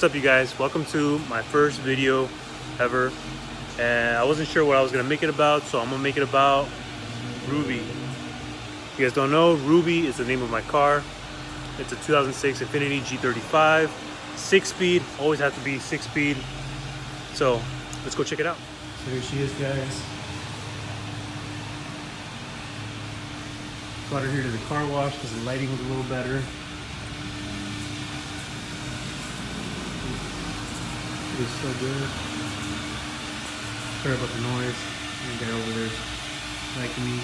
What's up, you guys? Welcome to my first video ever, and I wasn't sure what I was gonna make it about, so I'm gonna make it about Ruby. If you guys don't know, Ruby is the name of my car. It's a 2006 Infiniti G35, 6-speed, always have to be 6-speed. So let's go check it out. So here she is, guys. Brought her here to the car wash because the lighting was a little better. It is so good. Sorry about the noise. And guy over there's liking me.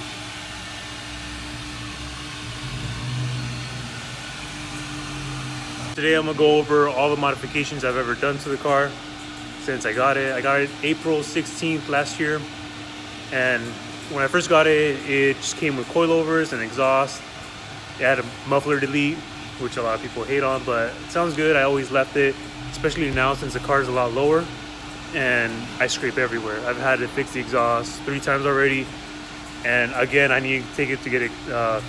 Today I'm gonna go over all the modifications I've ever done to the car since I got it. I got it April 16th last year, and when I first got it, it just came with coilovers and exhaust. It had a muffler delete, which a lot of people hate on, but it sounds good. I always left it, especially now since the car is a lot lower and I scrape everywhere. I've had to fix the exhaust 3 times already, and again I need to take it to get it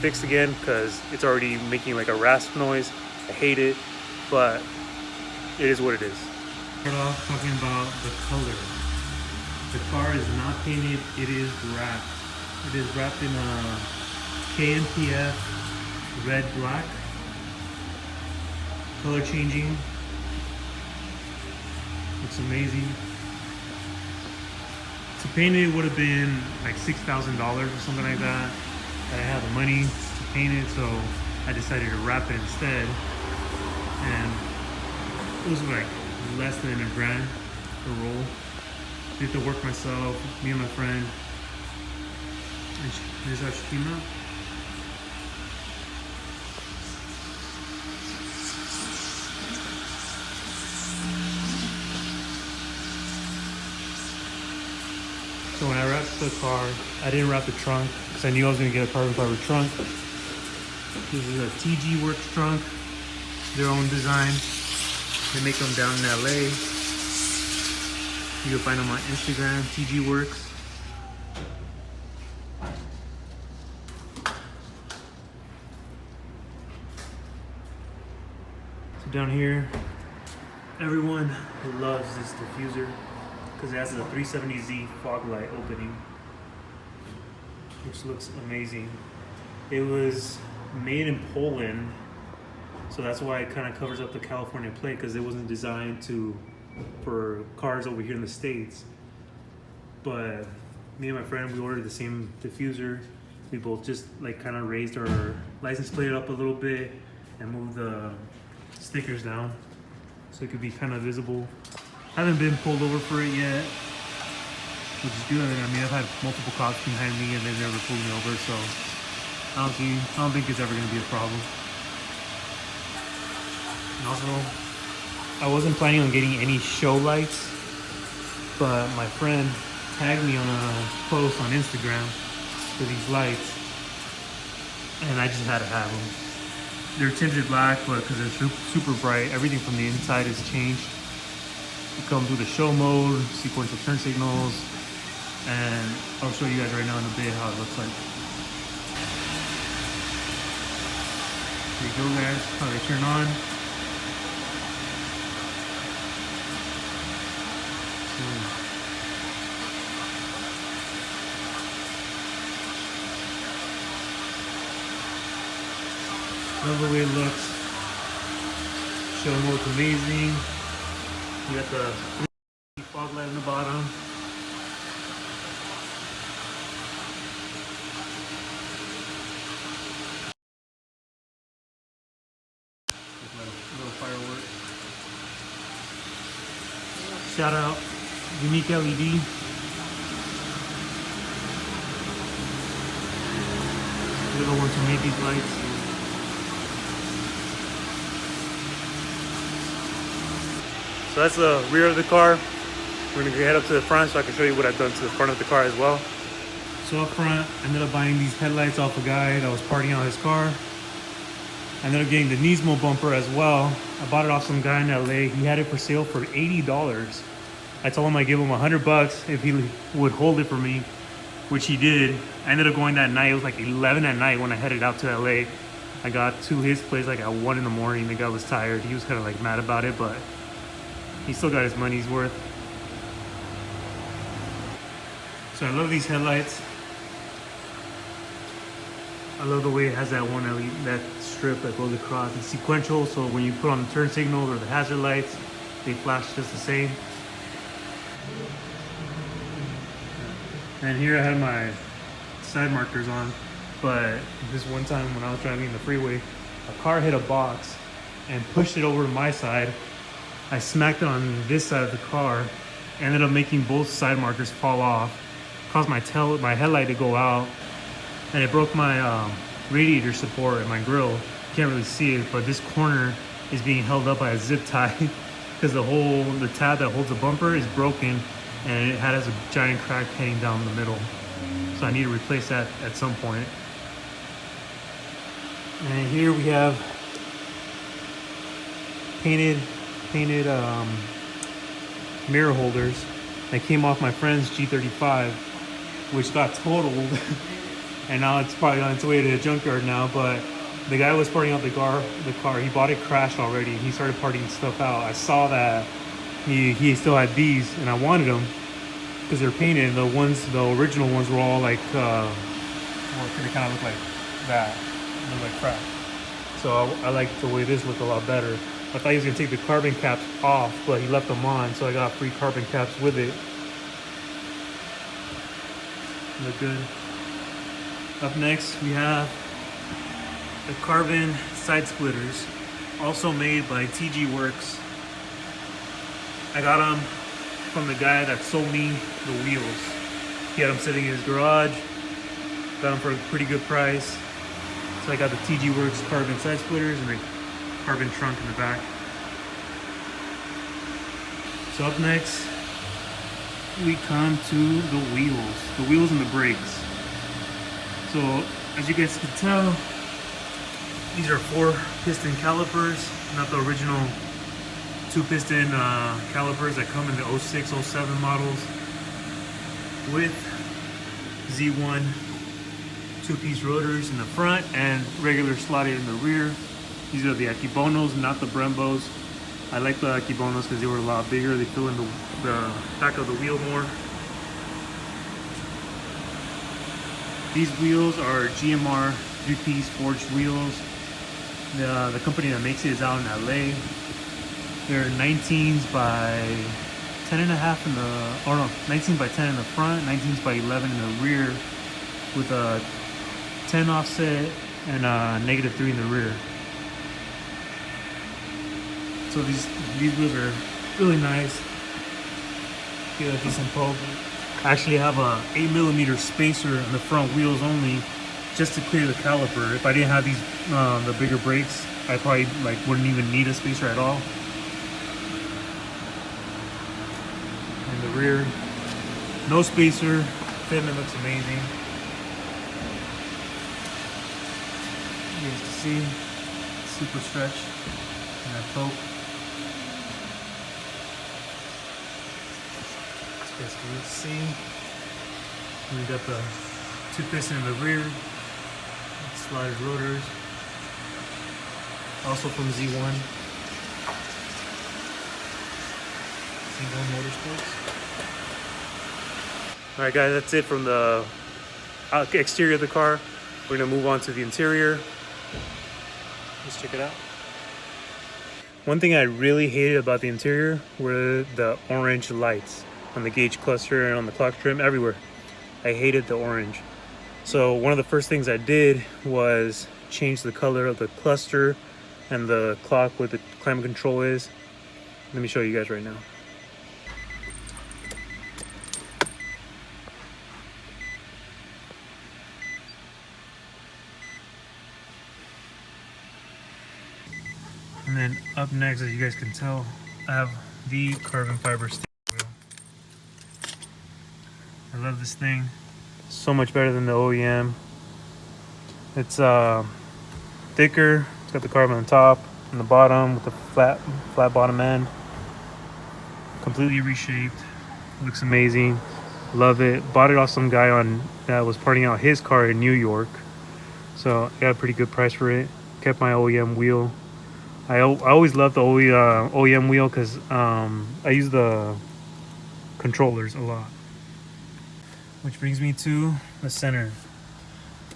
fixed again because it's already making like a rasp noise. I hate it, but it is what it is. Start off talking about the color. The car is not painted, it is wrapped. It is wrapped in a KNPF red black. Color changing. Looks amazing. To paint it would have been like $6,000 or something like that. I didn't have the money to paint it, so I decided to wrap it instead. And it was like less than $1 grand per roll. Did the work myself, me and my friend. And this is how she came out. So when I wrapped the car, I didn't wrap the trunk because I knew I was going to get a carbon fiber trunk. This is a TG Works trunk, their own design. They make them down in LA. You can find them on Instagram, TG Works. So down here, everyone loves this diffuser because it has a 370Z fog light opening, which looks amazing. It was made in Poland, so that's why it kind of covers up the California plate, because it wasn't designed for cars over here in the States. But me and my friend, we ordered the same diffuser. We both just like kind of raised our license plate up a little bit and moved the stickers down so it could be kind of visible. Haven't been pulled over for it yet, which is good. I mean, I've had multiple cops behind me and they've never pulled me over, so I don't think it's ever going to be a problem. And also, I wasn't planning on getting any show lights, but my friend tagged me on a post on Instagram for these lights, and I just had to have them. They're tinted black, but because they're super bright, everything from the inside has changed. You come through the show mode, sequential turn signals, and I'll show you guys right now in a bit how it looks like. There you go, guys, how they turn on. Love the way it looks. Show mode's amazing. You got the fog light on the bottom. Little firework. Shout out Unique LED. They're the ones who made these lights. So that's the rear of the car. We're gonna head up to the front so I can show you what I've done to the front of the car as well. So up front, I ended up buying these headlights off a guy that was partying on his car. I ended up getting the Nismo bumper as well. I bought it off some guy in LA. He had it for sale for $80. I told him I'd give him $100 if he would hold it for me, which he did. I ended up going that night. It was like 11 at night when I headed out to LA. I got to his place like at 1 in the morning. The guy was tired. He was kind of like mad about it, but he still got his money's worth. So I love these headlights. I love the way it has that one LED, that strip that goes across. It's sequential, so when you put on the turn signals or the hazard lights, they flash just the same. And here I had my side markers on, but this one time when I was driving in the freeway, a car hit a box and pushed it over to my side. I smacked it on this side of the car, ended up making both side markers fall off, caused my headlight to go out, and it broke my radiator support and my grill. You can't really see it, but this corner is being held up by a zip tie because the tab that holds the bumper is broken, and it has a giant crack heading down the middle. So I need to replace that at some point. And here we have painted mirror holders that came off my friend's G35, which got totaled. And now it's probably on its way to the junkyard now, but the guy was parting out the car. He bought it crashed already. He started parting stuff out. I saw that he still had these, and I wanted them because they're painted. The original ones were all like, well, they kind of look like that. They look like crap. So I like the way this looked a lot better. I thought he was gonna take the carbon caps off, but he left them on, so I got free carbon caps with it. Look good. Up next, we have the carbon side splitters, also made by TG Works. I got them from the guy that sold me the wheels. He had them sitting in his garage. Got them for a pretty good price. So I got the TG Works carbon side splitters and the carbon trunk in the back. So up next, we come to the wheels and the brakes. So as you guys can tell, these are 4-piston calipers, not the original 2-piston calipers that come in the 06, 07 models with Z1 2-piece rotors in the front and regular slotted in the rear. These are the Akibonos, not the Brembos. I like the Akibonos because they were a lot bigger. They fill in the back of the wheel more. These wheels are GMR 3-piece forged wheels. The company that makes it is out in LA. They're 19s by 10.5 in the, 19 by 10 in the front, 19s by 11 in the rear, with a 10 offset and a -3 in the rear. So these wheels are really nice. Get a decent poke. I actually have a 8mm spacer on the front wheels only, just to clear the caliper. If I didn't have these the bigger brakes, I probably wouldn't even need a spacer at all. And the rear, no spacer. Fitment looks amazing. You guys can see, super stretch and that poke. You guys can see, we got the 2-piston in the rear, slotted rotors, also from Z1 Motorsports. All right, guys, that's it from the exterior of the car. We're gonna move on to the interior. Let's check it out. One thing I really hated about the interior were the orange lights on the gauge cluster and on the clock trim, everywhere. I hated the orange. So one of the first things I did was change the color of the cluster and the clock where the climate control is. Let me show you guys right now. And then up next, as you guys can tell, I have the carbon fiber steering wheel. I love this thing. So much better than the OEM. It's thicker. It's got the carbon on the top and the bottom with the flat bottom end. Completely reshaped. Looks amazing. Love it. Bought it off some guy that was parting out his car in New York. So I got a pretty good price for it. Kept my OEM wheel. I always love the OEM wheel because I use the controllers a lot. Which brings me to the center.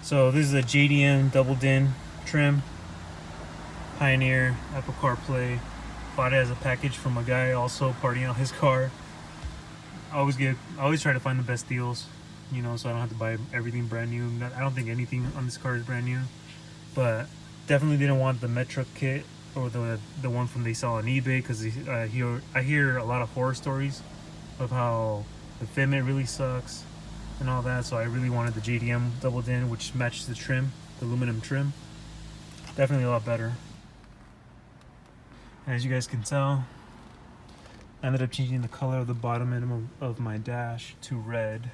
So this is a JDM double din trim, Pioneer, Apple CarPlay. Bought it as a package from a guy also partying on his car. I always try to find the best deals, you know, so I don't have to buy everything brand new. I don't think anything on this car is brand new, but definitely didn't want the Metro kit or the one from they sell on eBay because I hear a lot of horror stories of how the fitment really sucks and all that. So I really wanted the JDM double din, which matches the trim, the aluminum trim. Definitely a lot better. As you guys can tell, I ended up changing the color of the bottom end of my dash to red.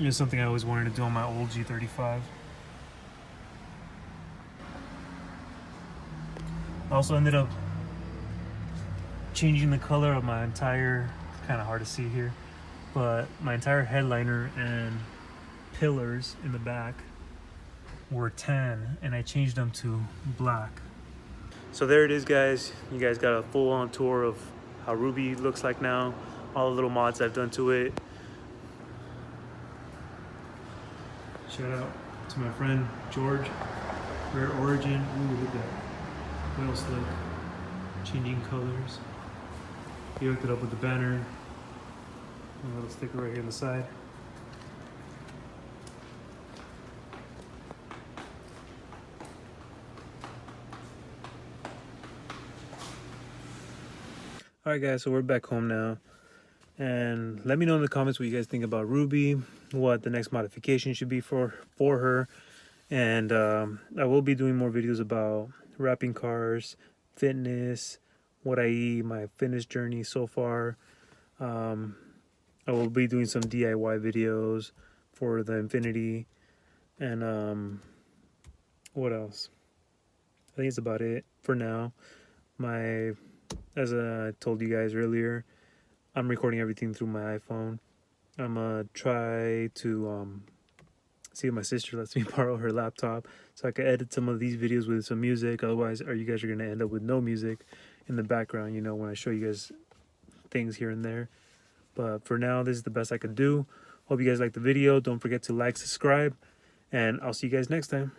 It was something I always wanted to do on my old G35. I also ended up changing the color of my entire, it's kind of hard to see here, but my entire headliner and pillars in the back were tan, and I changed them to black. So there it is, guys. You guys got a full-on tour of how Ruby looks like now, all the little mods I've done to it. Shout out to my friend George, Rare Origin. Ooh, look at that. Wheel slick, changing colors. He hooked it up with the banner. And a little sticker right here on the side. Alright guys, so we're back home now. And let me know in the comments what you guys think about Ruby, what the next modification should be for her. And I will be doing more videos about wrapping cars, fitness, what I eat, my fitness journey so far. I will be doing some DIY videos for the Infinity. And what else? I think it's about it for now. As I told you guys earlier, I'm recording everything through my iPhone. I'm gonna try to see if my sister lets me borrow her laptop so I can edit some of these videos with some music. Otherwise, you guys are gonna end up with no music in the background, you know, when I show you guys things here and there. But for now, this is the best I could do. Hope you guys liked the video. Don't forget to like, subscribe, and I'll see you guys next time.